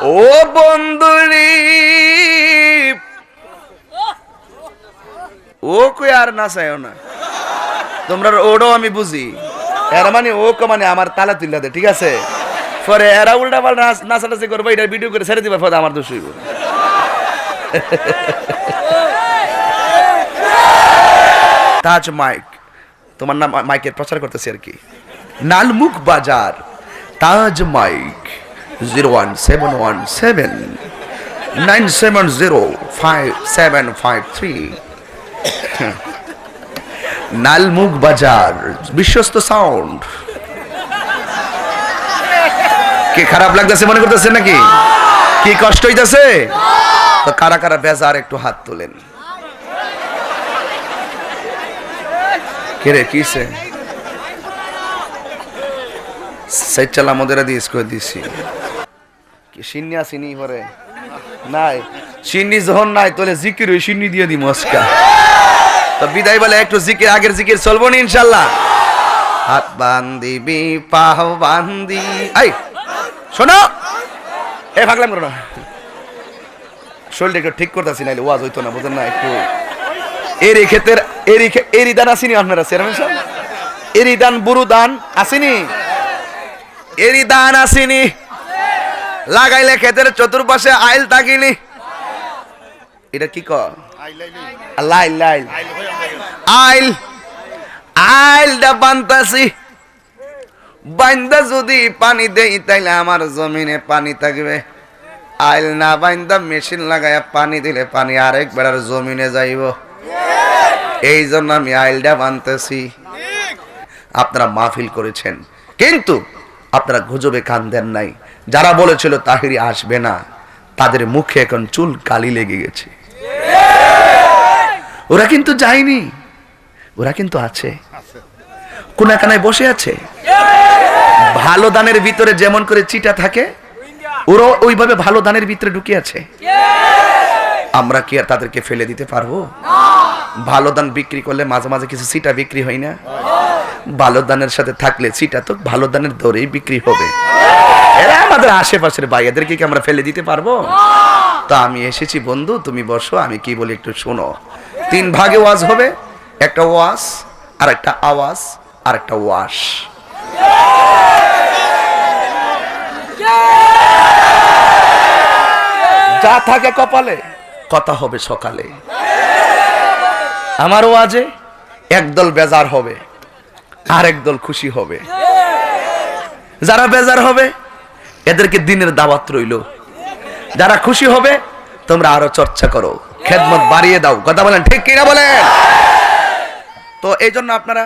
ও বন্ধুরি ও কই আর নাচায়ও না তোমরা, ওটাও আমি বুঝি। এরা মানে ও মানে আমার তালা তুল্লা দে, ঠিক আছে? পরে এরা উল্টা পাল্টা নাচানাচি করবো, এটা ভিডিও করে ছেড়ে দিবার পরে আমার দোষ হইব। তাজ মাইক, তোমার নাম মাইকের প্রচার করতেছি আর কি। নালমুখ বাজার তাজ মাইক 01719705753 নালমুখ বাজার বিশ্বস্ত সাউন্ড। কি খারাপ লাগতেছে মনে করতেছে নাকি? কি কষ্ট হইতেছে? তো কারা কারা বেজার একটু হাত তোলেন। কে কিসে সাইচালা মদেরা দিয়ে করে দিছি কি সিন্নি আসিনি পরে নাই সিন্নি যখন নাই তোলে জিকির ওই সিন্নি দিয়ে দি মস্কা। তো বিদায় বলে একটু জিকির, আগের জিকির চলবো না ইনশাল্লাহ। হাত বান্দিবি পাও বান্দি, এই শোনো এ ভাগলাম করো না, শরীরটা একটু ঠিক করতেছি নাইলে ওয়াজ হইতো না, বুঝেন না? একটু এরি ক্ষেতের এরি দান আসেনি আপনারা চেয়ারম্যান সাহেব? এরি দান বুরু দান আসেনি? এরি দান আসেনি? লাগাইলে ক্ষেতের চতুর্পাশে আইল থাকিনি, এটা কি কয়? লাইল লাইল আইল আইলটা বানতাছি, বাইন্দা যদি পানি দেই তাইলে আমার জমিনে পানি থাকবে। আইল না বাইন্দা মেশিন লাগাইয়া পানি দিলে পানি আরেক বেড়ার জমিনে যাইব। এই জন্য আমি আইলটা বানতেছি। আপনারা মাহফিল করেছেন কিন্তু আপনারা গুজবে কান দেন নাই। যারা বলেছিল তাহিরি আসবে না তাদের মুখে এখন চুল কালি লেগে গেছে। ওরা কিন্তু যায়নি, ওরা কিন্তু আছে, কোনাকানায় বসে আছে। ভালো দানের ভিতরে যেমন করে চিটা থাকে ওরা ওইভাবে ভালো দানের ভিতরে ঢুকে আছে। আমরা কি আর তাদেরকে ফেলে দিতে পারবো? ভালো দান বিক্রি করলে মাঝে মাঝে কিছু চিটা বিক্রি হয় না? ভালো দানের সাথে থাকলে চিটা তো ভালো দানের দরেই বিক্রি হবে। এরা আমাদের আশেপাশের ভাইয়াদেরকে কি আমরা ফেলে দিতে পারবো? তো আমি এসেছি বন্ধু, তুমি বসো, আমি কি বলি একটু শোনো। 3 ভাগে ওয়াজ হবে, একটা ওয়াজ আর একটা আওয়াজ আর একটা ওয়াশ। যা থাকে কপালে কথা হবে সকালে। আমার ওয়াজে একদল বেজার হবে আর একদল খুশি হবে। যারা বেজার হবে এদেরকে দিনের দাওয়াত রইল, যারা খুশি হবে তোমরা আরো চর্চা করো, খেদমত বাড়িয়ে দাও। কথা বলেন ঠিক কিনা বলেন? তো এই জন্য আপনারা